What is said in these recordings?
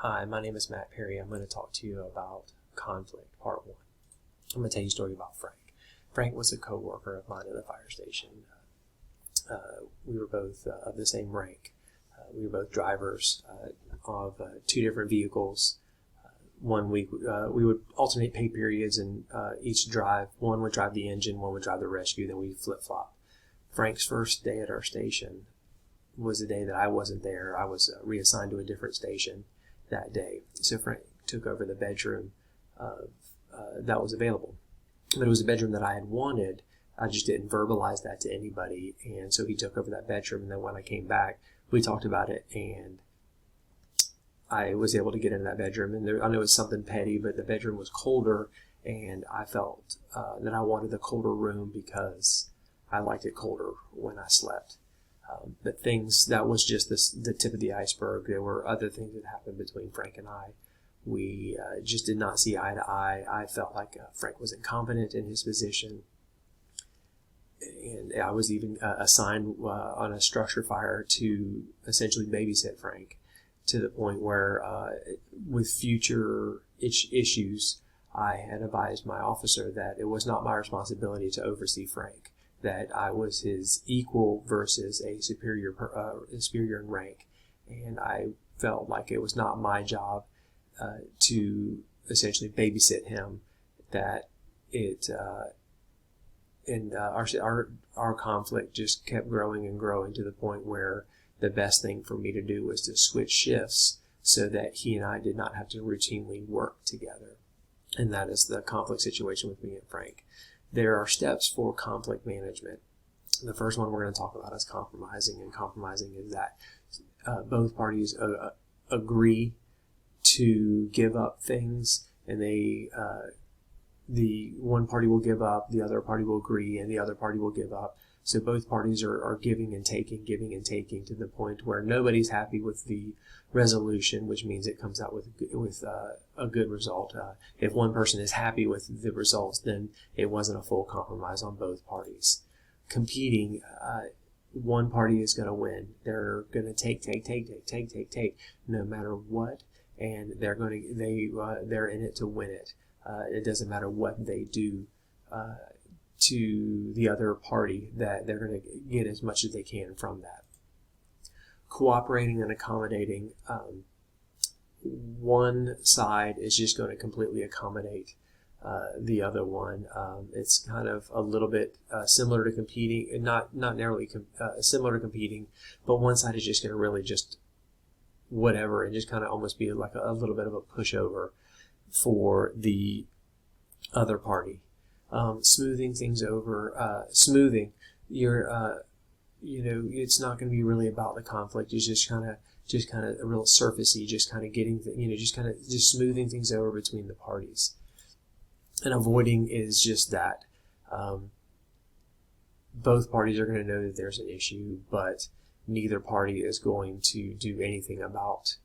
Hi, my name is Matt Perry. I'm going to talk to you about conflict, part one. I'm going to tell you a story about Frank. Frank was a co-worker of mine at the fire station. We were both of the same rank. We were both drivers of two different vehicles. 1 week we would alternate pay periods, and each drive, one would drive the engine, one would drive the rescue, then we flip-flop. Frank's first day at our station was the day that I wasn't there. I was reassigned to a different station that day. So Frank took over the bedroom that was available. But it was a bedroom that I had wanted. I just didn't verbalize that to anybody. And so he took over that bedroom. And then when I came back, we talked about it, and I was able to get into that bedroom. And I know it's something petty, but the bedroom was colder, and I felt that I wanted the colder room because I liked it colder when I slept. But that was just the tip of the iceberg. There were other things that happened between Frank and I. We just did not see eye to eye. I felt like Frank was incompetent in his position. And I was even assigned on a structure fire to essentially babysit Frank, to the point where with future issues, I had advised my officer that it was not my responsibility to oversee Frank, that I was his equal versus a superior in rank. And I felt like it was not my job to essentially babysit him, that our conflict just kept growing and growing to the point where the best thing for me to do was to switch shifts so that he and I did not have to routinely work together. And that is the conflict situation with me and Frank. There are steps for conflict management. The first one we're going to talk about is compromising. And compromising is that both parties agree to give up things, and the one party will give up, the other party will agree, and the other party will give up. So both parties are giving and taking to the point where nobody's happy with the resolution, which means it comes out with a good result. If one person is happy with the results, then it wasn't a full compromise on both parties. Competing, one party is going to win. They're going to take, no matter what, and they're in it to win it. It doesn't matter what they do to the other party, that they're going to get as much as they can from that. Cooperating and accommodating. One side is just going to completely accommodate the other one. It's kind of a little bit similar to competing, and not narrowly similar to competing, but one side is just going to really just whatever, and just kind of almost be like a little bit of a pushover for the other party. Smoothing things over, it's not going to be really about the conflict. It's just kind of real surfacey, just kind of getting, just smoothing things over between the parties. And avoiding is just that. Both parties are going to know that there's an issue, but neither party is going to do anything about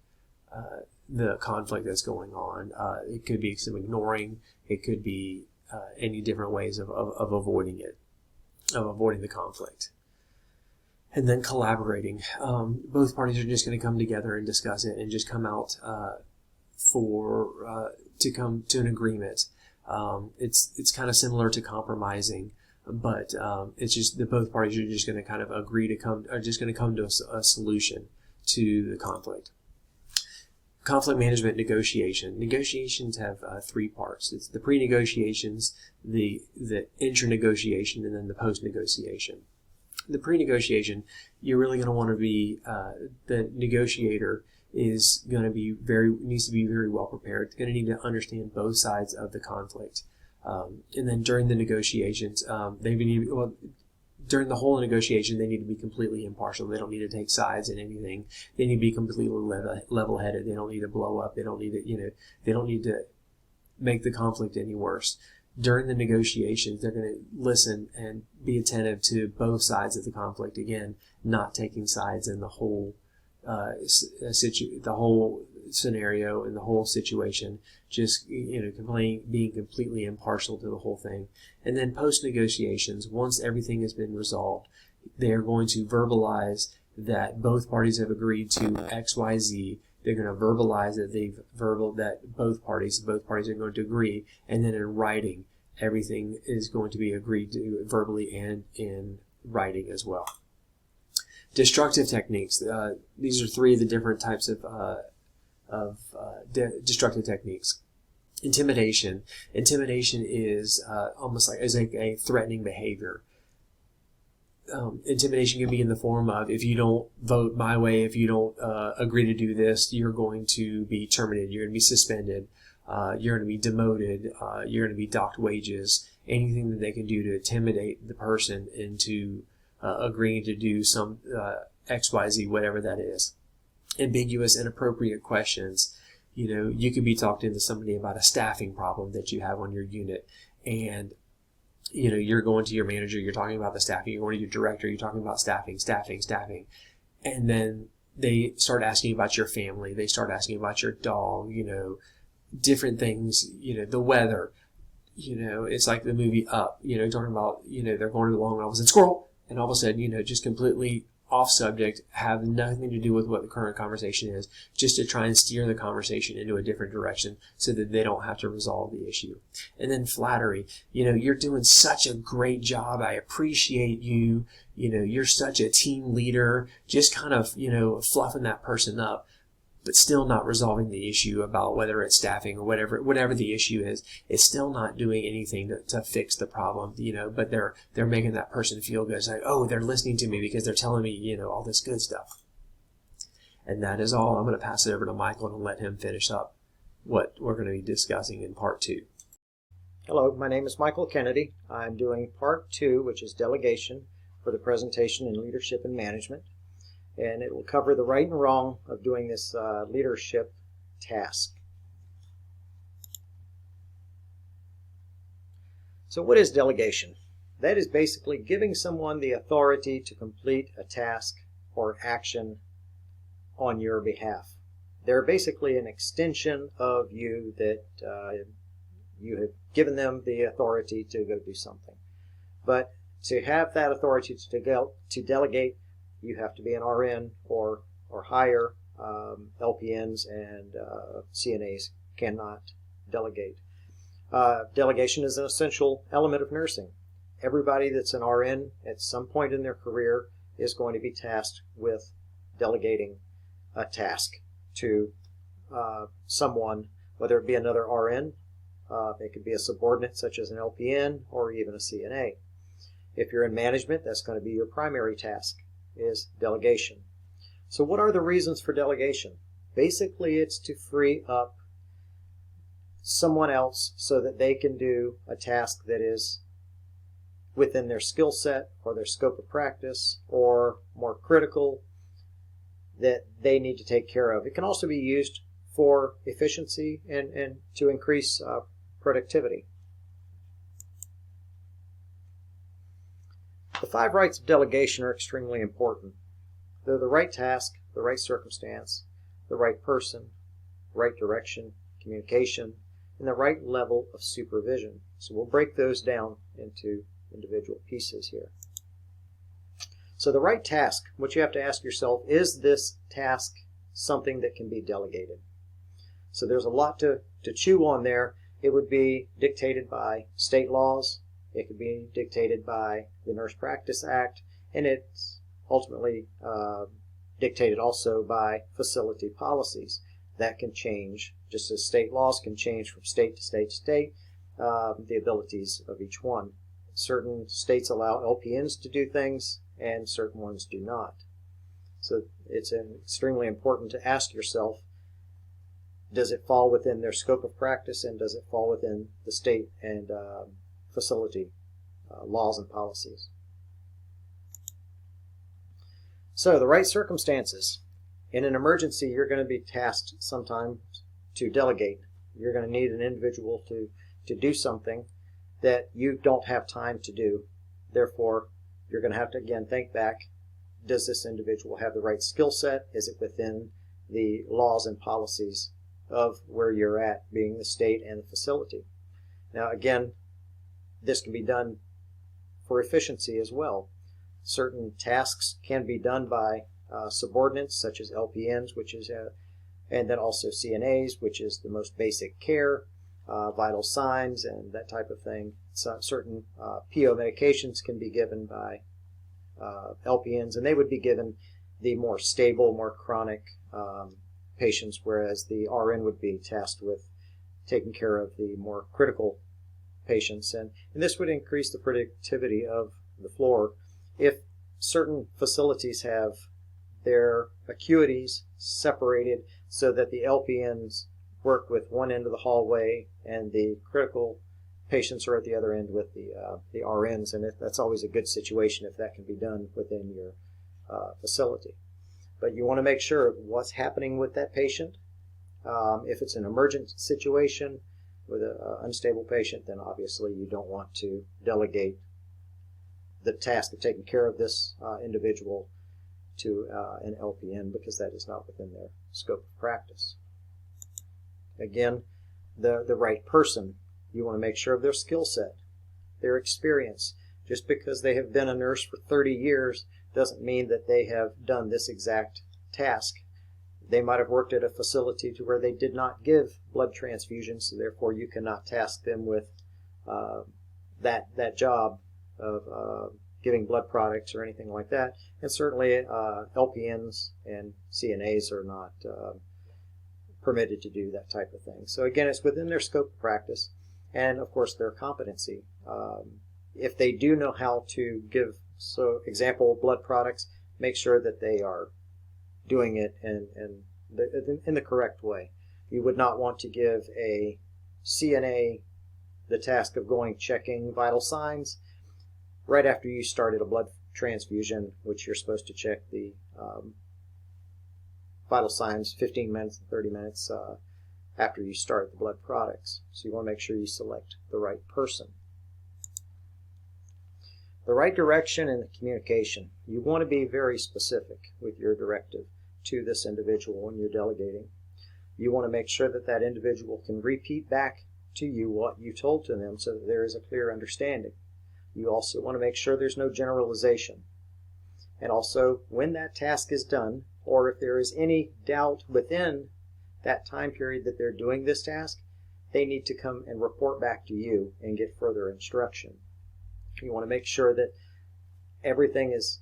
the conflict that's going on. It could be some ignoring. It could be any different ways of avoiding it, of avoiding the conflict. And then collaborating. Both parties are just going to come together and discuss it and just come out to come to an agreement. It's kind of similar to compromising, but it's just that both parties are just going to kind of agree to come to a solution to the conflict. Conflict management negotiation. Negotiations have three parts. It's the pre-negotiations, the intra-negotiation, and then the post-negotiation. The pre-negotiation, you're really going to want to be, the negotiator needs to be very well prepared. It's going to need to understand both sides of the conflict. And then during the negotiations, during the whole negotiation, they need to be completely impartial. They don't need to take sides in anything. They need to be completely level-headed. They don't need to blow up. They don't need to make the conflict any worse. During the negotiations, they're going to listen and be attentive to both sides of the conflict. Again, not taking sides in the whole scenario and the whole situation, just being completely impartial to the whole thing. And then post negotiations, once everything has been resolved, they are going to verbalize that both parties have agreed to XYZ. They're going to verbalize that that both parties are going to agree, and then in writing, everything is going to be agreed to verbally and in writing as well. Destructive techniques. These are three of the different types of destructive techniques. Intimidation. Intimidation is almost like a threatening behavior. Intimidation can be in the form of, if you don't vote my way, if you don't agree to do this, you're going to be terminated, you're going to be suspended, you're going to be demoted, you're going to be docked wages. Anything that they can do to intimidate the person into agreeing to do some XYZ, whatever that is. Ambiguous, inappropriate questions. You could be talking to somebody about a staffing problem that you have on your unit, and you're going to your manager, you're talking about the staffing, you're going to your director, you're talking about staffing, and then they start asking about your family, they start asking about your dog, different things, the weather, it's like the movie Up, talking about, they're going to the long office and squirrel, and all of a sudden, just completely off subject, have nothing to do with what the current conversation is, just to try and steer the conversation into a different direction so that they don't have to resolve the issue. And then flattery. You're doing such a great job. I appreciate you. You're such a team leader. Just kind of, fluffing that person up, but still not resolving the issue about whether it's staffing or whatever the issue is. It's still not doing anything to fix the problem, but they're making that person feel good. It's like, oh, they're listening to me because they're telling me, all this good stuff. And that is all. I'm going to pass it over to Michael and let him finish up what we're going to be discussing in part 2. Hello, my name is Michael Kennedy. I'm doing part 2, which is delegation, for the presentation in leadership and management. And it will cover the right and wrong of doing this leadership task. So what is delegation? That is basically giving someone the authority to complete a task or action on your behalf. They're basically an extension of you that you have given them the authority to go do something. But to have that authority to delegate, you have to be an RN or higher. LPNs and CNAs cannot delegate. Delegation is an essential element of nursing. Everybody that's an RN at some point in their career is going to be tasked with delegating a task to someone, whether it be another RN, it could be a subordinate such as an LPN or even a CNA. If you're in management, that's going to be your primary task, is delegation. So what are the reasons for delegation? Basically, it's to free up someone else so that they can do a task that is within their skill set or their scope of practice or more critical that they need to take care of. It can also be used for efficiency and to increase productivity. The 5 rights of delegation are extremely important. They're the right task, the right circumstance, the right person, right direction, communication, and the right level of supervision. So we'll break those down into individual pieces here. So the right task, what you have to ask yourself, is this task something that can be delegated? So there's a lot to chew on there. It would be dictated by state laws. It could be dictated by the Nurse Practice Act, and it's ultimately dictated also by facility policies. That can change, just as state laws can change from state to state to state, the abilities of each one. Certain states allow LPNs to do things, and certain ones do not. So it's extremely important to ask yourself, does it fall within their scope of practice, and does it fall within the state and facility laws and policies? So the right circumstances. In an emergency, you're going to be tasked sometimes to delegate. You're going to need an individual to do something that you don't have time to do. Therefore, you're going to have to, again, think back, does this individual have the right skill set? Is it within the laws and policies of where you're at, being the state and the facility? Now, again, this can be done for efficiency as well. Certain tasks can be done by subordinates, such as LPNs, which is and then also CNAs, which is the most basic care, vital signs, and that type of thing. So certain PO medications can be given by LPNs, and they would be given the more stable, more chronic patients, whereas the RN would be tasked with taking care of the more critical patients. And this would increase the productivity of the floor if certain facilities have their acuities separated so that the LPNs work with one end of the hallway and the critical patients are at the other end with the RNs. And that's always a good situation if that can be done within your facility. But you want to make sure of what's happening with that patient. If it's an emergent situation with an unstable patient, then obviously you don't want to delegate the task of taking care of this individual to an LPN, because that is not within their scope of practice. Again, the right person. You want to make sure of their skill set, their experience. Just because they have been a nurse for 30 years doesn't mean that they have done this exact task. They might have worked at a facility to where they did not give blood transfusions, so therefore you cannot task them with that job of giving blood products or anything like that. And certainly LPNs and CNAs are not permitted to do that type of thing. So again, it's within their scope of practice and, of course, their competency. If they do know how to give, so example, blood products, make sure that they are doing it in the correct way. You would not want to give a CNA the task of checking vital signs right after you started a blood transfusion, which you're supposed to check the vital signs 15 minutes, 30 minutes after you start the blood products. So you want to make sure you select the right person. The right direction and the communication. You want to be very specific with your directive to this individual when you're delegating. You want to make sure that that individual can repeat back to you what you told to them so that there is a clear understanding. You also want to make sure there's no generalization. And also, when that task is done, or if there is any doubt within that time period that they're doing this task, they need to come and report back to you and get further instruction. You want to make sure that everything is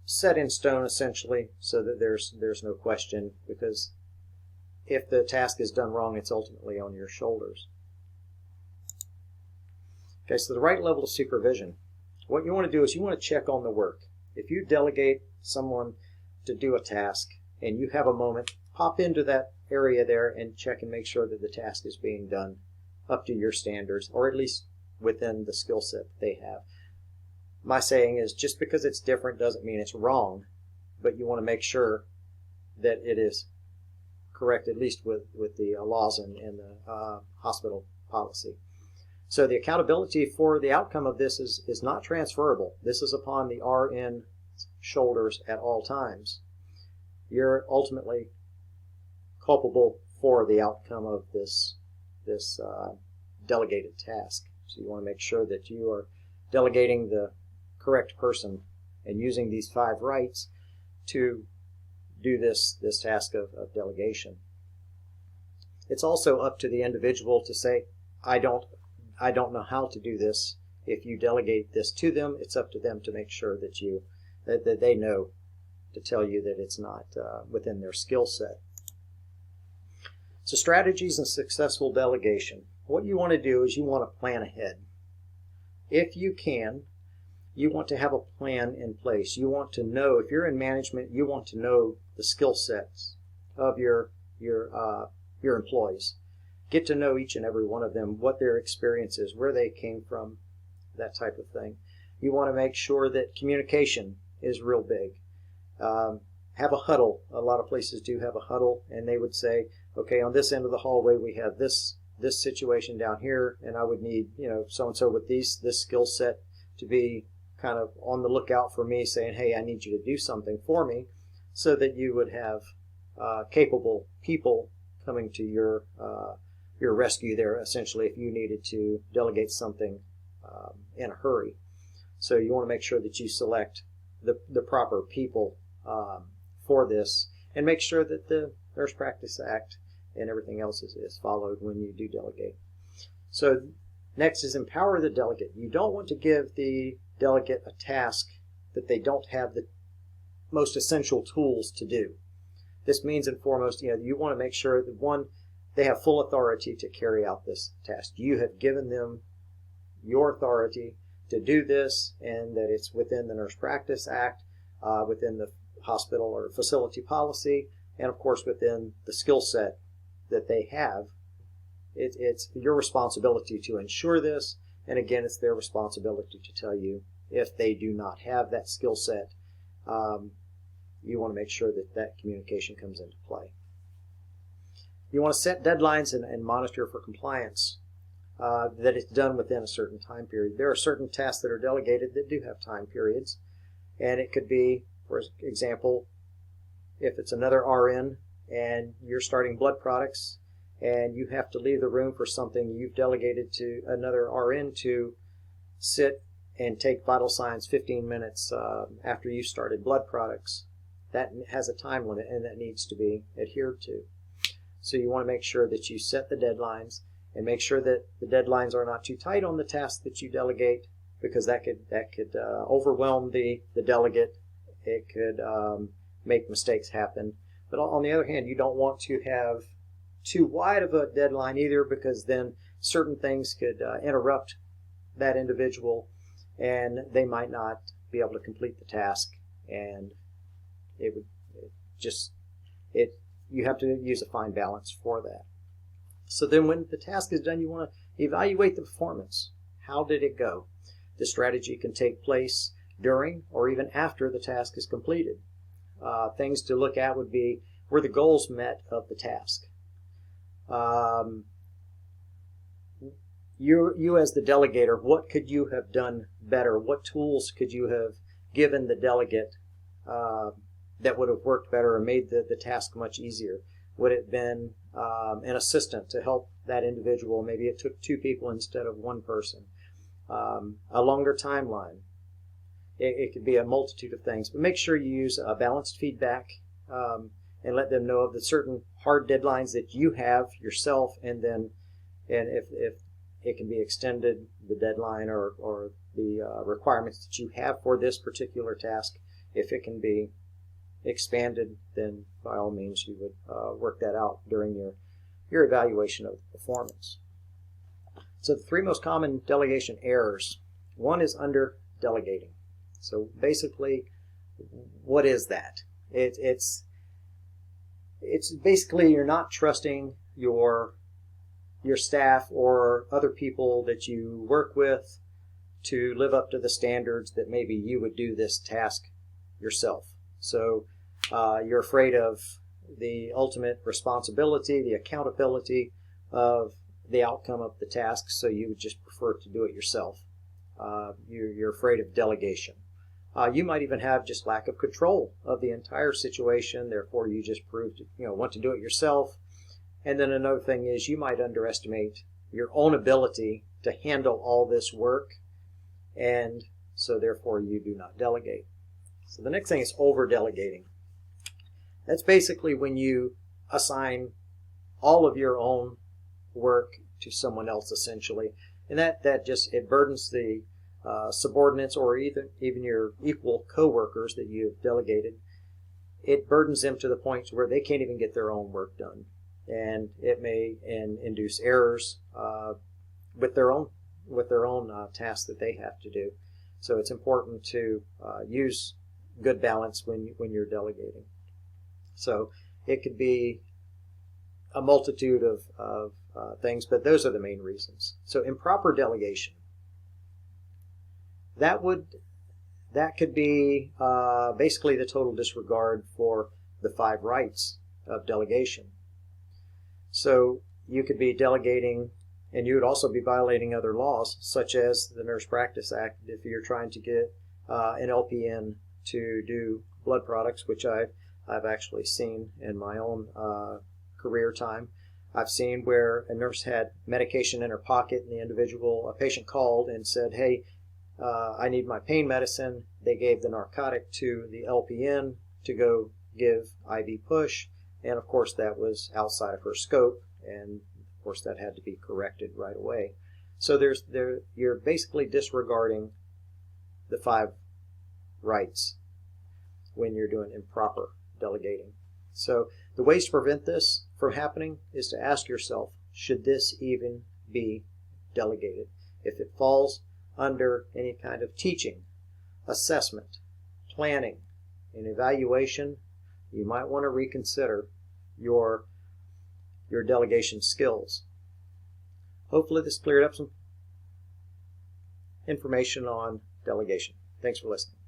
set in stone, essentially, so that there's no question, because if the task is done wrong, it's ultimately on your shoulders. Okay, so the right level of supervision. What you want to do is you want to check on the work. If you delegate someone to do a task and you have a moment, pop into that area there and check and make sure that the task is being done up to your standards, or at least within the skill set that they have. My saying is, just because it's different doesn't mean it's wrong, but you want to make sure that it is correct, at least with the laws and the hospital policy. So the accountability for the outcome of this is not transferable. This is upon the RN shoulders at all times. You're ultimately culpable for the outcome of this delegated task. So you want to make sure that you are delegating the correct person and using these 5 rights to do this task of delegation. It's also up to the individual to say, I don't know how to do this. If you delegate this to them, it's up to them to make sure that they know to tell you that it's not within their skill set. So strategies and successful delegation. What you want to do is you want to plan ahead. If you can, you want to have a plan in place. You want to know, if you're in management, you want to know the skill sets of your employees. Get to know each and every one of them, what their experience is, where they came from, that type of thing. You want to make sure that communication is real big. Have a huddle. A lot of places do have a huddle, and they would say, okay, on this end of the hallway we have this situation down here, and I would need, so-and-so with this skill set to be kind of on the lookout for me, saying, hey, I need you to do something for me, so that you would have capable people coming to your rescue there, essentially, if you needed to delegate something in a hurry. So you want to make sure that you select the proper people for this, and make sure that the Nurse Practice Act and everything else is followed when you do delegate. So next is empower the delegate. You don't want to give the delegate a task that they don't have the most essential tools to do. This means, and foremost, you want to make sure that, one, they have full authority to carry out this task. You have given them your authority to do this, and that it's within the Nurse Practice Act, within the hospital or facility policy, and of course within the skill set that they have. It's your responsibility to ensure this, and again, it's their responsibility to tell you if they do not have that skill set. You want to make sure that that communication comes into play. You want to set deadlines and monitor for compliance, that it's done within a certain time period. There are certain tasks that are delegated that do have time periods, and it could be, for example, if it's another RN and you're starting blood products and you have to leave the room for something, you've delegated to another RN to sit and take vital signs 15 minutes after you started blood products. That has a time limit, and that needs to be adhered to. So you want to make sure that you set the deadlines and make sure that the deadlines are not too tight on the tasks that you delegate, because that could overwhelm the delegate. It could make mistakes happen. But on the other hand, you don't want to have too wide of a deadline either, because then certain things could interrupt that individual and they might not be able to complete the task, and you have to use a fine balance for that. So then when the task is done, you want to evaluate the performance. How did it go? The strategy can take place during or even after the task is completed. Things to look at would be, were the goals met of the task? You as the delegator, what could you have done better? What tools could you have given the delegate that would have worked better and made the task much easier? Would it have been an assistant to help that individual? Maybe it took 2 people instead of 1 person. A longer timeline. It could be a multitude of things. But make sure you use balanced feedback and let them know of the certain hard deadlines that you have yourself, and if it can be extended, the deadline or the requirements that you have for this particular task, if it can be expanded, then by all means you would work that out during your evaluation of performance. So the 3 most common delegation errors. One is under delegating. So basically, what is that? It's basically you're not trusting your staff or other people that you work with to live up to the standards that maybe you would do this task yourself. So you're afraid of the ultimate responsibility, the accountability of the outcome of the task, so you would just prefer to do it yourself. You're afraid of delegation. You might even have just lack of control of the entire situation, therefore you just want to do it yourself. And then another thing is, you might underestimate your own ability to handle all this work, and so therefore you do not delegate. So the next thing is over-delegating. That's basically when you assign all of your own work to someone else, essentially. And that just, it burdens the subordinates or even your equal co-workers that you've delegated. It burdens them to the point where they can't even get their own work done. And it may induce errors with their own tasks that they have to do. So it's important to use good balance when you're delegating. So it could be a multitude of things, but those are the main reasons. So improper delegation. That could be basically the total disregard for the 5 rights of delegation. So you could be delegating, and you would also be violating other laws, such as the Nurse Practice Act, if you're trying to get an LPN to do blood products, which I've actually seen in my own career time. I've seen where a nurse had medication in her pocket, and a patient called and said, hey, I need my pain medicine. They gave the narcotic to the LPN to go give IV push. And of course that was outside of her scope, and of course that had to be corrected right away. So you're basically disregarding the 5 rights when you're doing improper delegating. So the ways to prevent this from happening is to ask yourself, should this even be delegated? If it falls under any kind of teaching, assessment, planning, and evaluation, you might want to reconsider your delegation skills. Hopefully this cleared up some information on delegation. Thanks for listening.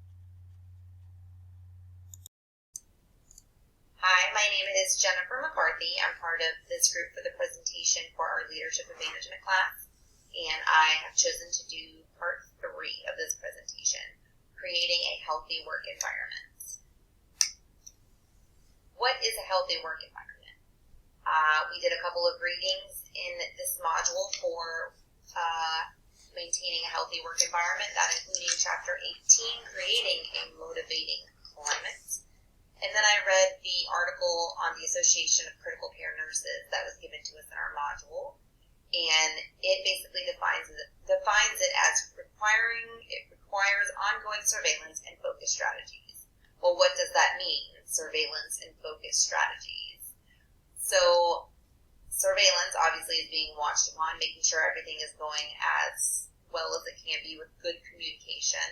Hi, my name is Jennifer McCarthy. I'm part of this group for the presentation for our Leadership and Management class, and I have chosen to do part 3 of this presentation, creating a healthy work environment. What is a healthy work environment? We did a couple of readings in this module for maintaining a healthy work environment, that including Chapter 18, Creating a Motivating Climate. And then I read the article on the Association of Critical Care Nurses that was given to us in our module. And it basically defines it as requires ongoing surveillance and focus strategies. Well, what does that mean, surveillance and focus strategies? So surveillance obviously is being watched upon, making sure everything is going as well as it can be with good communication.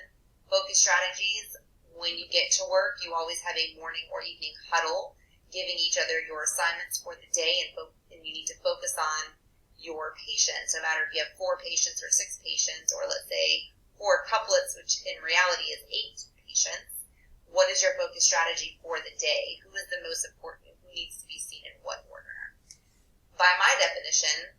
Focus strategies, when you get to work, you always have a morning or evening huddle, giving each other your assignments for the day, and you need to focus on your patients, no matter if you have 4 patients or 6 patients, or let's say 4 couplets, which in reality is 8 patients. What is your focus strategy for the day? Who is the most important? Who needs to be seen in what order? By my definition,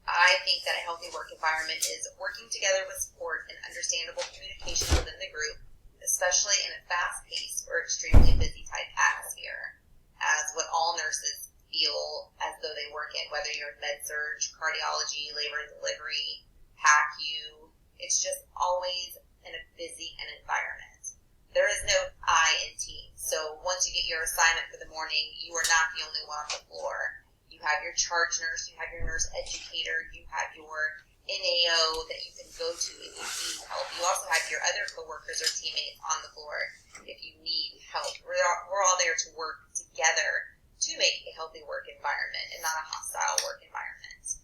I think that a healthy work environment is working together with support and understandable communication within the group, especially in a fast-paced or extremely busy type atmosphere, as what all nurses feel as though they work in, whether you're in med-surg, cardiology, labor and delivery, PACU. It's just always in a busy environment. There is no I in team. So once you get your assignment for the morning, you are not the only one on the floor. You have your charge nurse, you have your nurse educator, you have your NAO that you can go to if you need help. You also have your other coworkers or teammates on the floor if you need help. We're all there to work together to make a healthy work environment and not a hostile work environment.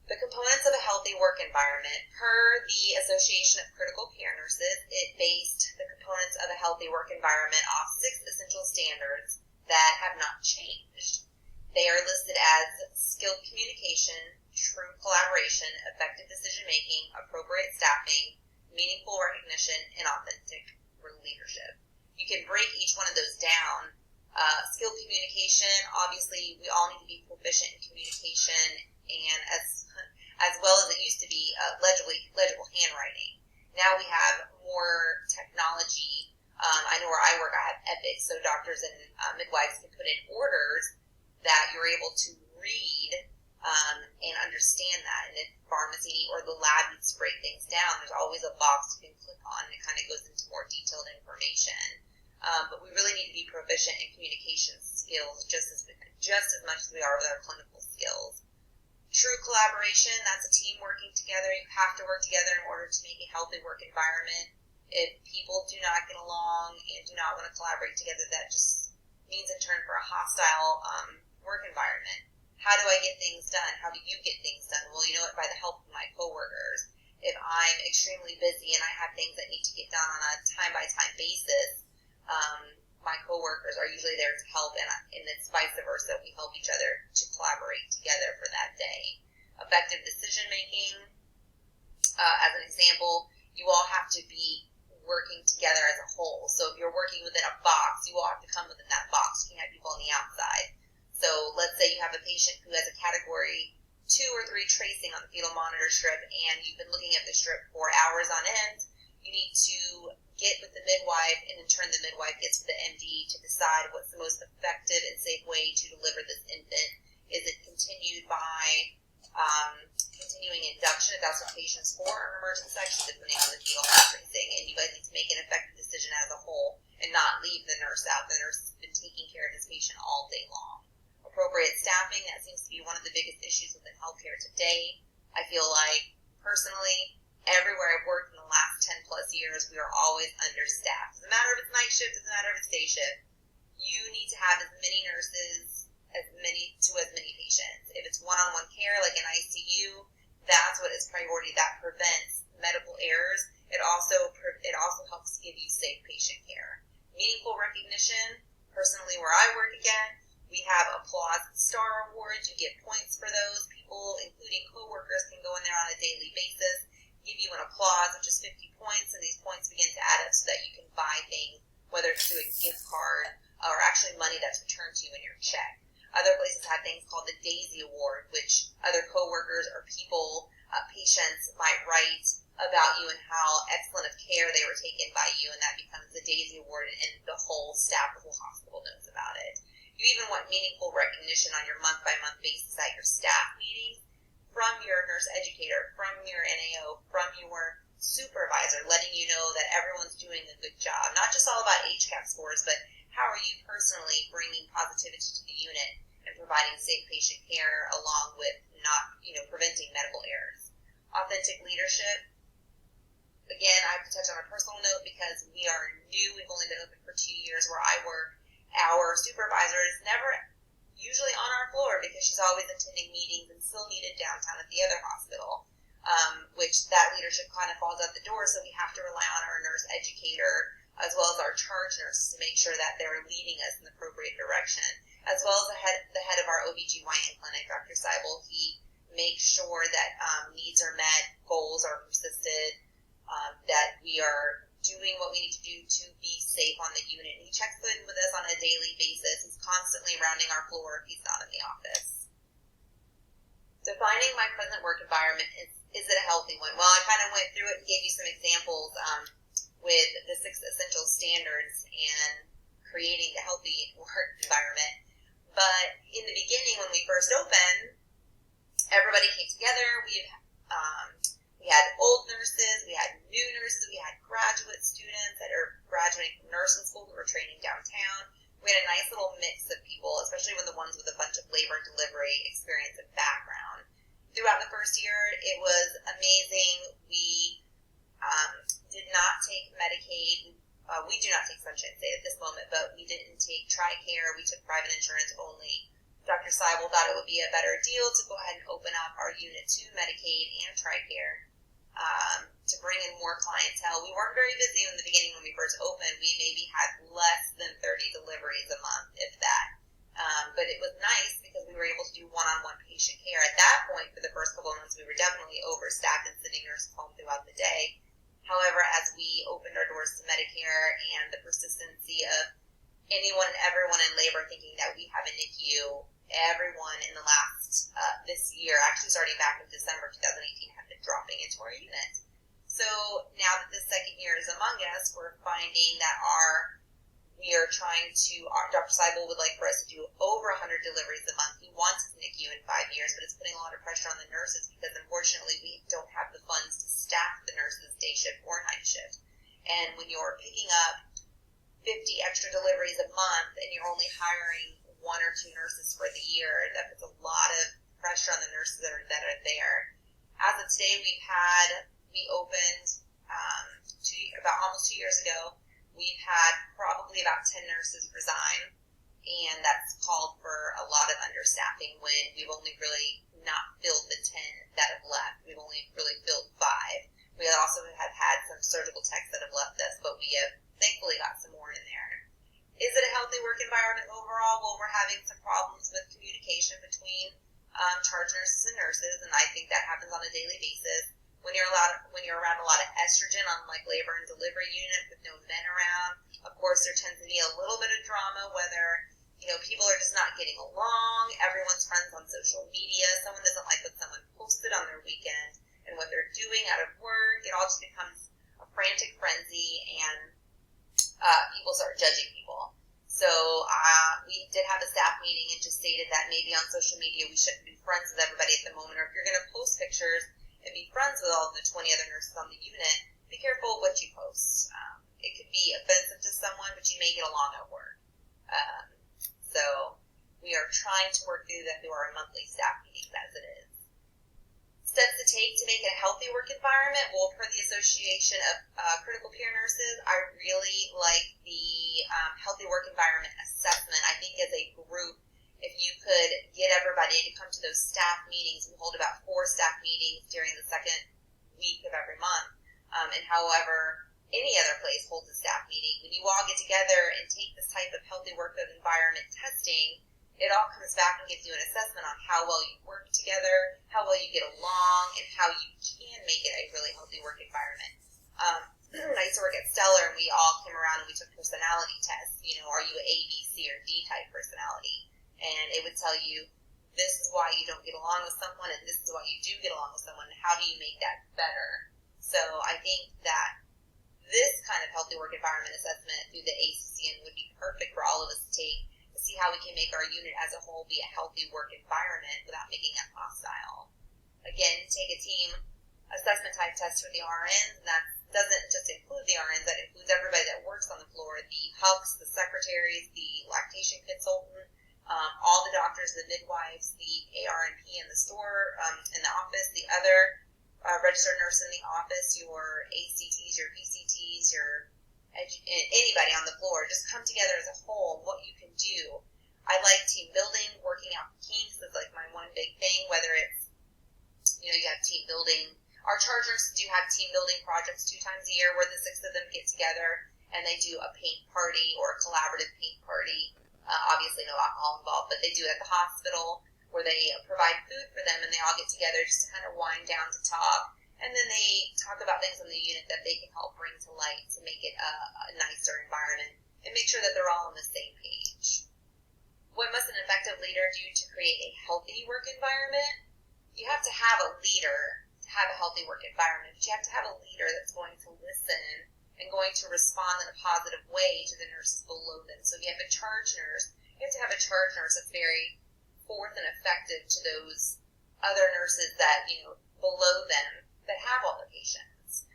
The components of a healthy work environment, per the Association of Critical Care Nurses, it based the components of a healthy work environment off 6 essential standards that have not changed. They are listed as skilled communication, true collaboration, effective decision-making, appropriate staffing, meaningful recognition, and authentic leadership. You can break each one of those down. Skilled communication, obviously, we all need to be proficient in communication, and as well as it used to be, legible handwriting. Now we have more technology. I know where I work, I have Epic, so doctors and midwives can put in orders that you're able to read and understand that. And if pharmacy or the lab needs to break things down, there's always a box you can click on, and it kind of goes into more detailed information. But we really need to be proficient in communication skills just as much as we are with our clinical skills. True collaboration, that's a team working together. You have to work together in order to make a healthy work environment. If people do not get along and do not want to collaborate together, that just means in turn for a hostile work environment. How do I get things done? How do you get things done? Well, you know it by the help of my coworkers. If I'm extremely busy and I have things that need to get done on a time-by-time basis, my coworkers are usually there to help, and it's vice versa. We help each other to collaborate together for that day. Effective decision-making, as an example, you all have to be working together as a whole. So if you're working within a box, you all have to come within that box. You can't have people on the outside. So let's say you have a patient who has a category 2 or 3 tracing on the fetal monitor strip, and you've been looking at the strip for hours on end. You need to get with the midwife, and in turn the midwife gets with the MD to decide what's the most effective and safe way to deliver this infant. Is it continued by continuing induction, if that's what patient's for, or emergent section, depending on the fetal tracing? And you guys need to make an effective decision as a whole and not leave the nurse out. The nurse has been taking care of this patient staffing. That seems to be one of the biggest issues within healthcare today. I feel like, personally, everywhere I've worked in the last 10 plus years, we are always understaffed. Doesn't matter if it's night shift, doesn't matter if it's day shift. You need to have as many nurses, as many patients. If it's one-on-one care, like an ICU, that's what is priority. That prevents medical errors. It also helps give you safe patient care. Meaningful recognition. Personally, where I work again, we have applause star awards. You get points for those. People, including coworkers, can go in there on a daily basis, give you an applause, which is 50 points, and these points begin to add up so that you can buy things, whether it's through a gift card or actually money that's returned to you in your check. Other places have things called the Daisy Award, which other coworkers or people, patients might write about you and how excellent of care they were taken by you, and that becomes the Daisy Award, and the whole staff, the whole hospital knows about it. You even want meaningful recognition on your month-by-month basis at your staff meetings from your nurse educator, from your NAO, from your supervisor, letting you know that everyone's doing a good job. Not just all about HCAP scores, but how are you personally bringing positivity to the unit and providing safe patient care along with not, preventing medical errors. Authentic leadership. Again, I have to touch on a personal note because we are new. We've only been open for 2 years where I work. Our supervisor is never usually on our floor because she's always attending meetings and still needed downtown at the other hospital, which that leadership kind of falls out the door. So we have to rely on our nurse educator as well as our charge nurses to make sure that they're leading us in the appropriate direction, as well as the head of our OBGYN clinic, Dr. Seibel. He makes sure that needs are met, goals are persisted, that we are doing what we need to do to be safe on the unit. And he checks in with us on a daily basis. He's constantly rounding our floor if he's not in the office. Defining my present work environment, is it a healthy one? Well, I kind of went through it and gave you some examples with the 6 essential standards and creating a healthy work environment. But in the beginning, when we first opened, everybody came together. We had old nurses, we had new nurses, we had graduate students that are graduating from nursing school who were training downtown. We had a nice little mix of people, especially when the ones with a bunch of labor and delivery experience and background. Throughout the first year, it was amazing. We did not take Medicaid. We do not take Sunshine State at this moment, but we didn't take TRICARE. We took private insurance only. Dr. Seibel thought it would be a better deal to go ahead and open up our unit to Medicaid and TRICARE to bring in more clientele. We weren't very busy in the beginning when we first opened. We maybe had less than 30 deliveries a month, if that. But it was nice because we were able to do one-on-one patient care. At that point, for the first couple of months, we were definitely overstaffed and sending nurses home throughout the day. However, as we opened our doors to Medicare and the persistency of anyone and everyone in labor thinking that we have a NICU, everyone in the last, this year, actually starting back in December 2018, have been dropping into our unit. So now that the second year is among us, we're finding that Dr. Seibel would like for us to do over 100 deliveries a month. He wants his NICU in 5 years, but it's putting a lot of pressure on the nurses because unfortunately we don't have the funds to staff the nurses day shift or night shift. And when you're picking up 50 extra deliveries a month and you're only hiring 1 or 2 nurses for the year, that puts a lot of pressure on the nurses that are there. As of today, we opened about almost 2 years ago. We've had probably about 10 nurses resign, and that's called for a lot of understaffing when we've only really not filled the 10 that have left. We've only really filled 5. We also have had some surgical techs that have left us, but we have thankfully got some more in there. Is it a healthy work environment overall? Well, we're having some problems with communication between charge nurses and nurses, and I think that happens on a daily basis. When you're around a lot of estrogen on like labor and delivery unit with no men around, of course there tends to be a little bit of drama, whether people are just not getting along. Everyone's friends on social media. Someone doesn't like what someone posted on their weekend and what they're doing out of work. It all just becomes a frantic frenzy, and people start judging people. So we did have a staff meeting and just stated that maybe on social media we shouldn't be friends with everybody at the moment, or if you're going to post pictures and be friends with all of the 20 other nurses on the unit, be careful what you post. It could be offensive to someone, but you may get along at work. So We are trying to work through that through our monthly staff meetings as it is. Steps to take to make it a healthy work environment. Well, per the Association of Critical Care Nurses, I really like the healthy work environment assessment. I think as a group, if you could get everybody to come to those staff meetings, we hold about 4 staff meetings during the second week of every month, and however any other place holds a staff meeting. When you all get together and take this type of healthy work environment testing, it all comes back and gives you an assessment on how well you work together, how well you get along, and how you can make it a really healthy work environment. I used to work at Stellar, and we all came around and we took personality tests. Are you a B, C, or D type personality? And it would tell you, this is why you don't get along with someone, and this is why you do get along with someone, and how do you make that better? So I think that this kind of healthy work environment assessment through the ACCN would be perfect for all of us to take, to see how we can make our unit as a whole be a healthy work environment without making it hostile. Again, take a team assessment type test for the RNs, and that doesn't just include the RNs, that includes everybody that works on the floor, the HUCs, the secretaries, the lactation consultant, all the doctors, the midwives, the ARNP in the store, in the office, the other registered nurse in the office, your ACTs, your PCTs, anybody on the floor. Just come together as a whole, what you can do. I like team building, working out the kinks. That's like my one big thing, whether it's, you have team building. Our charge nurses do have team building projects 2 times a year where the 6 of them get together and they do a paint party or a collaborative paint party. Obviously no alcohol involved, but they do it at the hospital where they provide food for them and they all get together just to kind of wind down to talk. And then they talk about things on the unit that they can help bring to light to make it a nicer environment and make sure that they're all on the same page. What must an effective leader do to create a healthy work environment? You have to have a leader to have a healthy work environment, but you have to have a leader that's going to listen and going to respond in a positive way to the nurses below them. So if you have a charge nurse, you have to have a charge nurse that's very forth and effective to those other nurses that, below them that have all the patients.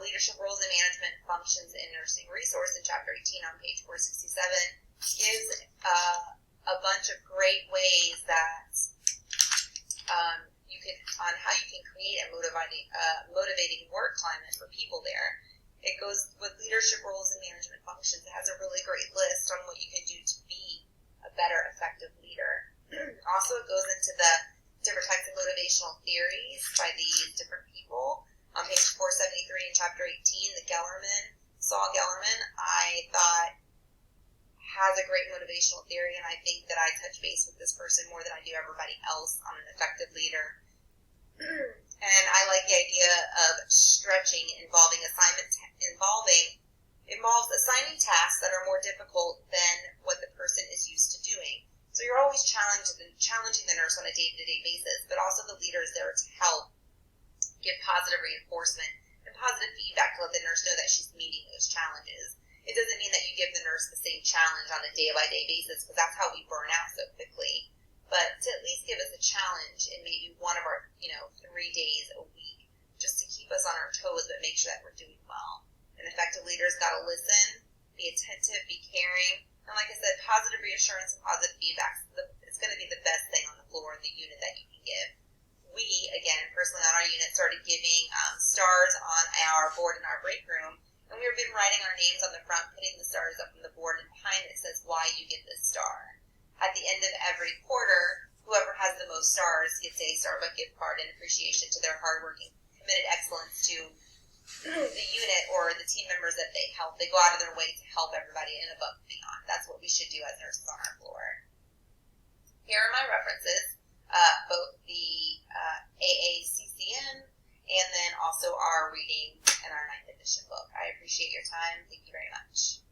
Leadership roles and management functions in nursing resource in Chapter 18 on page 467 gives a bunch of great ways that on how you can create a motivating work climate for people there. It goes with leadership roles and management functions. It has a really great list on what you can do to be a better, effective leader. Also, it goes into the different types of motivational theories by these different people. On page 473 in Chapter 18, Saul Gellerman, I thought has a great motivational theory, and I think that I touch base with this person more than I do everybody else on an effective leader. And I like the idea of stretching involves assigning tasks that are more difficult than what the person is used to doing. So you're always challenging the nurse on a day-to-day basis, but also the leader is there to help give positive reinforcement and positive feedback to let the nurse know that she's meeting those challenges. It doesn't mean that you give the nurse the same challenge on a day-by-day basis, because that's how we burn out so quickly. But to at least give us a challenge in maybe one of our, 3 days a week, just to keep us on our toes, but make sure that we're doing well. An effective leader's got to listen, be attentive, be caring, and like I said, positive reassurance and positive feedback. It's going to be the best thing on the floor in the unit that you can give. We, again, personally on our unit, started giving stars on our board in our break room, and we've been writing our names on the front, putting the stars up on the board, and behind it says why you get this star. At the end of every quarter, whoever has the most stars gets a Starbucks gift card in appreciation to their hardworking, committed excellence to the unit or the team members that they help. They go out of their way to help everybody and above and beyond. That's what we should do as nurses on our floor. Here are my references, both the AACCN and then also our reading and our 9th edition book. I appreciate your time. Thank you very much.